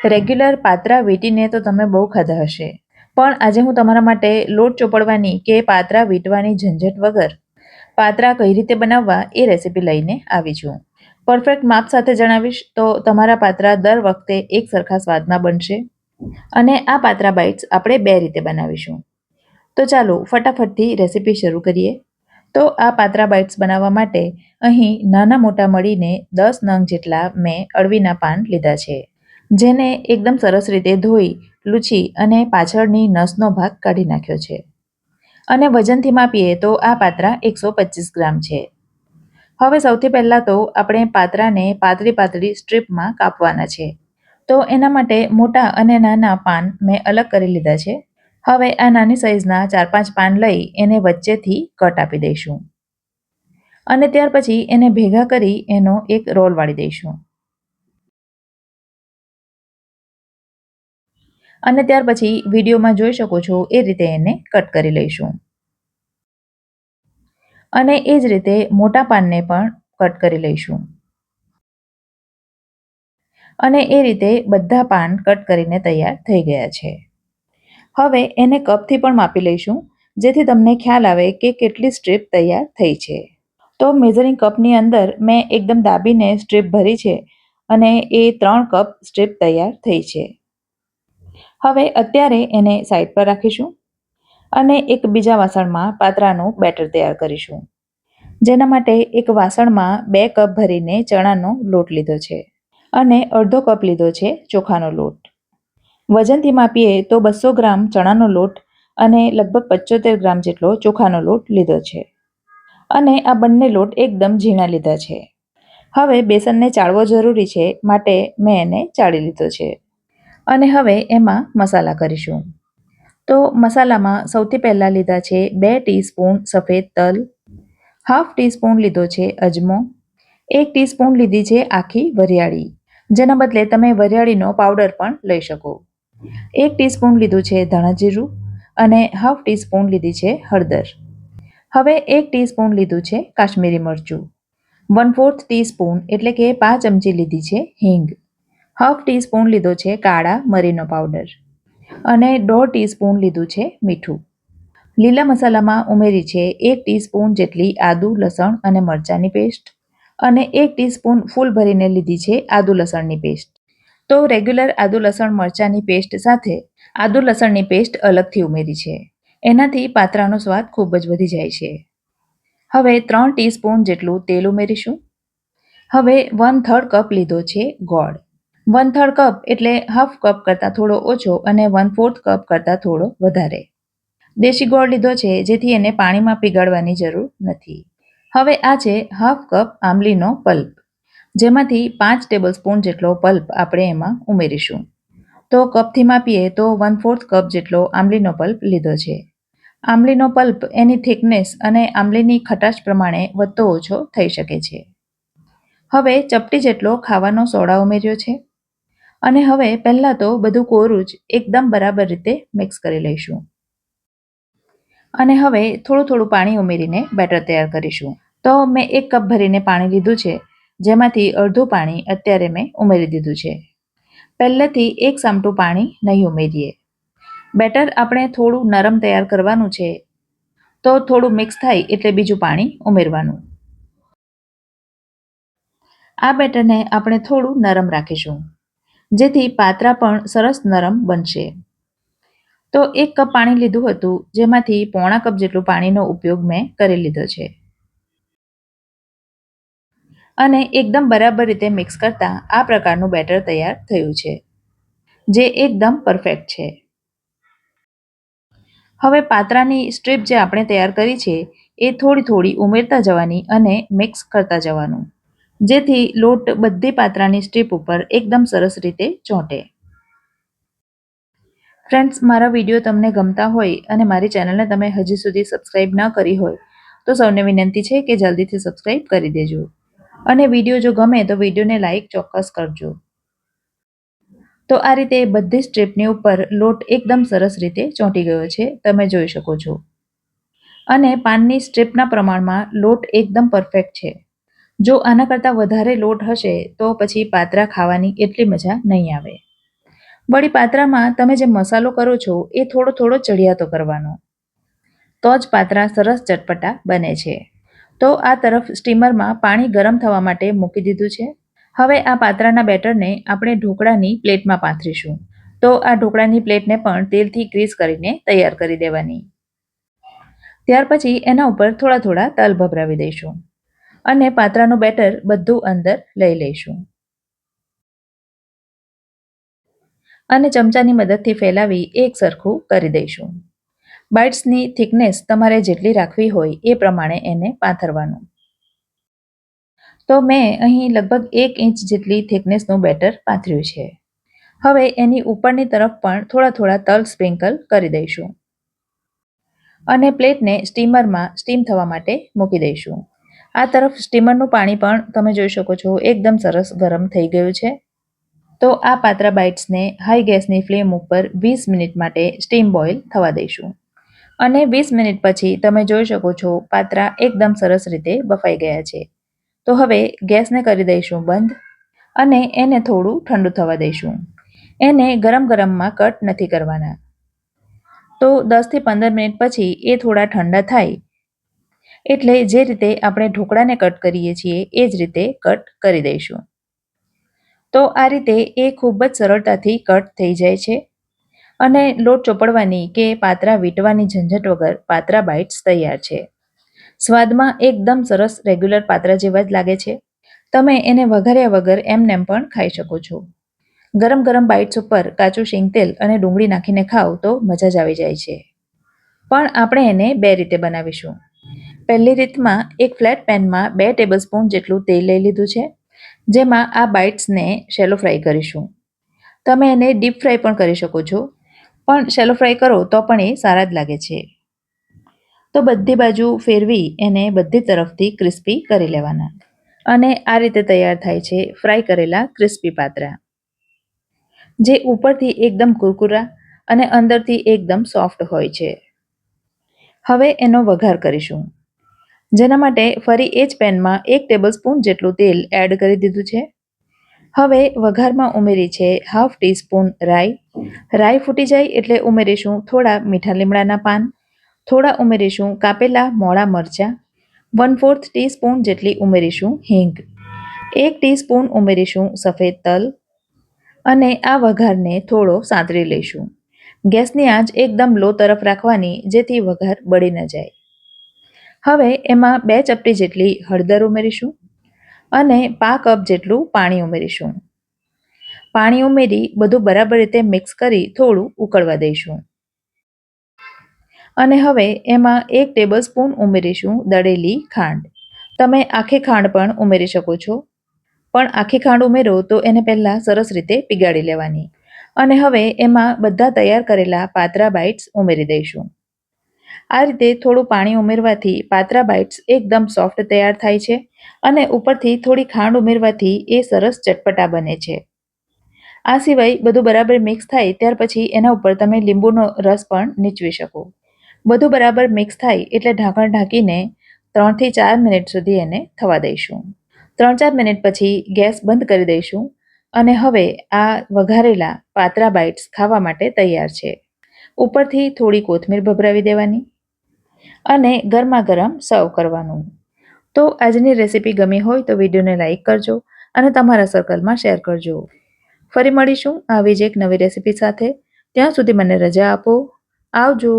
Regular પાત્રા વીંટીને તો તમે બહુ ખાધા હશે, પણ આજે હું તમારા માટે લોટ ચોપડવાની કે પાત્રા વીંટવાની ઝંઝટ વગર પાત્રા કઈ રીતે બનાવવા એ રેસીપી લઈને આવી છું. પરફેક્ટ માપ સાથે જણાવીશ તો તમારા પાત્રા દર વખતે એક સરખા સ્વાદમાં બનશે. અને આ પાત્રા બાઇટ્સ આપણે 2 રીતે બનાવીશું. તો ચાલો ફટાફટથી રેસીપી શરૂ કરીએ. તો આ પાત્રા બાઇટ્સ બનાવવા માટે અહીં નાના મોટા મળીને 10 નંગ જેટલા મેં અળવીના પાન લીધા છે, જેને એકદમ સરસ રીતે ધોઈ લૂછી અને પાછળની નસનો ભાગ કાઢી નાખ્યો છે. અને વજનથી માપીએ તો આ પાત્રા 125 ગ્રામ છે. હવે સૌથી પહેલાં તો આપણે પાત્રાને પાતળી પાતળી સ્ટ્રીપમાં કાપવાના છે. તો એના માટે મોટા અને નાના પાન મેં અલગ કરી લીધા છે. હવે આ નાની સાઈઝના 4-5 પાન લઈ એને વચ્ચેથી કટ આપી દઈશું. અને ત્યાર પછી એને ભેગા કરી એનો એક રોલ વાળી દઈશું. અને ત્યાર પછી વિડીયોમાં જોઈ શકો છો એ રીતે એને કટ કરી લઈશું. અને એ જ રીતે મોટા પાનને પણ કટ કરી લઈશું. અને એ રીતે બધા પાન કટ કરીને તૈયાર થઈ ગયા છે. હવે એને કપથી પણ માપી લઈશું, જેથી તમને ખ્યાલ આવે કે કેટલી સ્ટ્રીપ તૈયાર થઈ છે. તો મેઝરિંગ કપની અંદર મેં એકદમ દાબીને સ્ટ્રીપ ભરી છે અને એ 3 કપ સ્ટ્રીપ તૈયાર થઈ છે. હવે અત્યારે એને સાઈડ પર રાખીશું અને એક બીજા વાસણમાં પાત્રાનું બેટર તૈયાર કરીશું. જેના માટે એક વાસણમાં 2 કપ ભરીને ચણાનો લોટ લીધો છે અને અડધો કપ લીધો છે ચોખાનો લોટ. વજનથી માપીએ તો 200 ગ્રામ ચણાનો લોટ અને લગભગ 75 ગ્રામ જેટલો ચોખાનો લોટ લીધો છે. અને આ બંને લોટ એકદમ ઝીણા લીધા છે. હવે બેસનને ચાળવો જરૂરી છે, માટે મેં એને ચાળી લીધો છે. અને હવે એમાં મસાલા કરીશું. તો મસાલામાં સૌથી પહેલાં લીધા છે 2 ટીસ્પૂન સફેદ તલ, હાફ ટીસ્પૂન લીધો છે અજમો, 1 ટીસ્પૂન લીધી છે આખી વરિયાળી, જેના બદલે તમે વરિયાળીનો પાવડર પણ લઈ શકો. 1 ટીસ્પૂન લીધું છે ધાણા જીરું અને હાફ ટીસ્પૂન લીધી છે હળદર. હવે 1 ટીસ્પૂન લીધું છે કાશ્મીરી મરચું, 1/4 ટીસ્પૂન એટલે કે 5 ચમચી લીધી છે હિંગ, હાફ ટીસ્પૂન લીધો છે કાળા મરીનો પાવડર અને 1/2 ટીસ્પૂન લીધું છે મીઠું. લીલા મસાલામાં ઉમેરી છે 1 ટીસ્પૂન જેટલી આદુ લસણ અને મરચાંની પેસ્ટ અને 1 ટીસ્પૂન ફૂલ ભરીને લીધી છે આદુ લસણની પેસ્ટ. તો રેગ્યુલર આદુ લસણ મરચાંની પેસ્ટ સાથે આદુ લસણની પેસ્ટ અલગથી ઉમેરી છે. એનાથી પાત્રાનો સ્વાદ ખૂબ જ વધી જાય છે. હવે 3 ટીસ્પૂન જેટલું તેલ ઉમેરીશું. હવે 1/3 કપ લીધો છે ગોળ. 1/3 કપ એટલે હાફ કપ કરતાં થોડો ઓછો અને 1/4 કપ કરતાં થોડો વધારે. દેશી ગોળ લીધો છે, જેથી એને પાણીમાં પીગાળવાની જરૂર નથી. હવે આ છે હાફ કપ આંબલીનો પલ્પ, જેમાંથી 5 ટેબલસ્પૂન જેટલો પલ્પ આપણે એમાં ઉમેરીશું. તો કપથી માપીએ તો 1/4 કપ જેટલો આંબલીનો પલ્પ લીધો છે. આંબલીનો પલ્પ એની થિકનેસ અને આંબલીની ખટાશ પ્રમાણે વધતો ઓછો થઈ શકે છે. હવે ચપટી જેટલો ખાવાનો સોડા ઉમેર્યો છે. અને હવે પહેલાં તો બધું કોરું જ એકદમ બરાબર રીતે મિક્સ કરી લઈશું. અને હવે થોડું થોડું પાણી ઉમેરીને બેટર તૈયાર કરીશું. તો મેં 1 કપ ભરીને પાણી લીધું છે, જેમાંથી અડધું પાણી અત્યારે મેં ઉમેરી દીધું છે. પહેલેથી 1 સામટું પાણી નહીં ઉમેરીએ. બેટર આપણે થોડું નરમ તૈયાર કરવાનું છે, તો થોડું મિક્સ થાય એટલે બીજું પાણી ઉમેરવાનું. આ બેટરને આપણે થોડું નરમ રાખીશું, જેથી પાત્રા પણ સરસ નરમ બનશે. તો 1 કપ પાણી લીધું હતું, જેમાંથી પોણા કપ જેટલું પાણીનો ઉપયોગ મેં કરી લીધો છે. અને એકદમ બરાબર રીતે મિક્સ કરતાં આ પ્રકારનું બેટર તૈયાર થયું છે, જે એકદમ પરફેક્ટ છે. હવે પાત્રાની સ્ટ્રીપ જે આપણે તૈયાર કરી છે એ થોડી થોડી ઉમેરતા જવાની અને મિક્સ કરતા જવાનું, જેથી લોટ બધી પાત્રાની સ્ટ્રીપ ઉપર એકદમ સરસ રીતે ચોંટે. ફ્રેન્ડ્સ, મારા વિડીયો તમને ગમતા હોય અને મારી ચેનલને તમે હજી સુધી સબસ્ક્રાઈબ ન કરી હોય તો સૌને વિનંતી છે કે જલ્દીથી સબસ્ક્રાઈબ કરી દેજો. અને વિડીયો જો ગમે તો વિડીયોને લાઈક ચોક્કસ કરજો. તો આ રીતે બધી સ્ટ્રીપની ઉપર લોટ એકદમ સરસ રીતે ચોંટી ગયો છે, તમે જોઈ શકો છો. અને પાનની સ્ટ્રીપના પ્રમાણમાં લોટ એકદમ પરફેક્ટ છે. જો આના કરતાં વધારે લોટ હશે તો પછી પાત્રા ખાવાની એટલી મજા નહીં આવે. વળી પાત્રામાં તમે જે મસાલો કરો છો એ થોડો થોડો ચડિયાતો કરવાનો, તો જ પાત્રા સરસ ચટપટા બને છે. તો આ તરફ સ્ટીમરમાં પાણી ગરમ થવા માટે મૂકી દીધું છે. હવે આ પાત્રાના બેટરને આપણે ઢોકળાની પ્લેટમાં પાથરીશું. તો આ ઢોકળાની પ્લેટને પણ તેલથી ગ્રીસ કરીને તૈયાર કરી દેવાની. ત્યાર પછી એના ઉપર થોડા થોડા તલ ભભરાવી દઈશું અને પાત્રાનું બેટર બધું અંદર લઈ લઈશું અને ચમચાની મદદથી ફેલાવી એક સરખું કરી દઈશું. બાઇટ્સની થિકનેસ તમારે જેટલી રાખવી હોય એ પ્રમાણે એને પાથરવાનું. તો મેં અહીં લગભગ 1 ઇંચ જેટલી થિકનેસનું બેટર પાથર્યું છે. હવે એની ઉપરની તરફ પણ થોડા થોડા તલ સ્પ્રિંકલ કરી દઈશું અને પ્લેટને સ્ટીમરમાં સ્ટીમ થવા માટે મૂકી દઈશું. આ તરફ સ્ટીમરનું પાણી પણ તમે જોઈ શકો છો એકદમ સરસ ગરમ થઈ ગયું છે. તો આ પાત્રા બાઇટ્સને હાઈ ગેસની ફ્લેમ ઉપર 20 મિનિટ માટે સ્ટીમ બોઇલ થવા દઈશું અને 20 મિનિટ પછી તમે જોઈ શકો છો પાત્રા એકદમ સરસ રીતે બફાઈ ગયા છે. તો હવે ગેસને કરી દઈશું બંધ અને એને થોડું ઠંડુ થવા દઈશું. એને ગરમ ગરમમાં કટ નથી કરવાના. તો 10 થી 15 મિનિટ પછી એ થોડા ઠંડા થાય એટલે જે રીતે આપણે ઢોકળાને કટ કરીએ છીએ એ જ રીતે કટ કરી દઈશું. તો આ રીતે એ ખૂબ જ સરળતાથી કટ થઈ જાય છે અને લોટ ચોપડવાની કે પાત્રા વીંટવાની ઝંઝટ વગર પાત્રા બાઇટ્સ તૈયાર છે. સ્વાદમાં એકદમ સરસ રેગ્યુલર પાત્રા જેવા જ લાગે છે. તમે એને વઘાર્યા વગર એમનેમ પણ ખાઈ શકો છો. ગરમ ગરમ બાઇટ્સ ઉપર કાચું શીંગ તેલ અને ડુંગળી નાખીને ખાઓ તો મજા જ આવી જાય છે. પણ આપણે એને 2 રીતે બનાવીશું. પહેલી રીતમાં એક ફ્લેટ પેનમાં 2 ટેબલસ્પૂન જેટલું તેલ લઈ લીધું છે, જેમાં આ બાઇટ્સને શેલો ફ્રાય કરીશું. તમે એને ડીપ ફ્રાય પણ કરી શકો છો, પણ શેલો ફ્રાય કરો તો પણ એ સારા જ લાગે છે. તો બધી બાજુ ફેરવી એને બધી તરફથી ક્રિસ્પી કરી લેવાના અને આ રીતે તૈયાર થાય છે ફ્રાય કરેલા ક્રિસ્પી પાત્રા, જે ઉપરથી એકદમ કુરકુરા અને અંદરથી એકદમ સોફ્ટ હોય છે. હવે એનો વઘાર કરીશું, જેના માટે ફરી એ જ પેનમાં 1 ટેબલસ્પૂન જેટલું તેલ એડ કરી દીધું છે. હવે વઘારમાં ઉમેરી છે 1/2 ટીસ્પૂન રાઈ. રાઈ ફૂટી જાય એટલે ઉમેરીશું થોડા મીઠા લીમડાના પાન, થોડા ઉમેરીશું કાપેલા મોળા મરચાં, 1/4 ટીસ્પૂન જેટલી ઉમેરીશું હિંગ, 1 ટીસ્પૂન ઉમેરીશું સફેદ તલ અને આ વઘારને થોડો સાંતળી લઈશું. ગેસની આંચ એકદમ લો તરફ રાખવાની, જેથી વઘાર બળી ન જાય. હવે એમાં 2 ચપટી જેટલી હળદર ઉમેરીશું અને 1/2 કપ જેટલું પાણી ઉમેરીશું. પાણી ઉમેરી બધું બરાબર રીતે મિક્સ કરી થોડું ઉકળવા દઈશું અને હવે એમાં 1 ટેબલસ્પૂન ઉમેરીશું દળેલી ખાંડ. તમે આખી ખાંડ પણ ઉમેરી શકો છો, પણ આખી ખાંડ ઉમેરો તો એને પહેલાં સરસ રીતે પીગાળી લેવાની અને હવે એમાં બધા તૈયાર કરેલા પાત્રા બાઇટ્સ ઉમેરી દઈશું. આ રીતે થોડું પાણી ઉમેરવાથી પાત્રા બાઇટ્સ એકદમ સોફ્ટ તૈયાર થાય છે અને ઉપરથી થોડી ખાંડ ઉમેરવાથી એ સરસ ચટપટા બને છે. આ સિવાય બધું બરાબર મિક્સ થાય ત્યાર પછી એના ઉપર તમે લીંબુનો રસ પણ નીચવી શકો. બધું બરાબર મિક્સ થાય એટલે ઢાંકણ ઢાંકીને 3 થી 4 મિનિટ સુધી એને થવા દઈશું. 3-4 મિનિટ પછી ગેસ બંધ કરી દઈશું અને હવે આ વઘારેલા પાત્રા બાઇટ્સ ખાવા માટે તૈયાર છે. ઉપરથી થોડી કોથમીર ભભરાવી દેવાની અને ગરમા ગરમ સર્વ કરવાનું. તો આજની રેસીપી ગમી હોય તો વિડીયોને લાઇક કરજો અને તમારા સર્કલમાં શેર કરજો. ફરી મળીશું આવી જ એક નવી રેસીપી સાથે. ત્યાં સુધી મને રજા આપો. આવજો.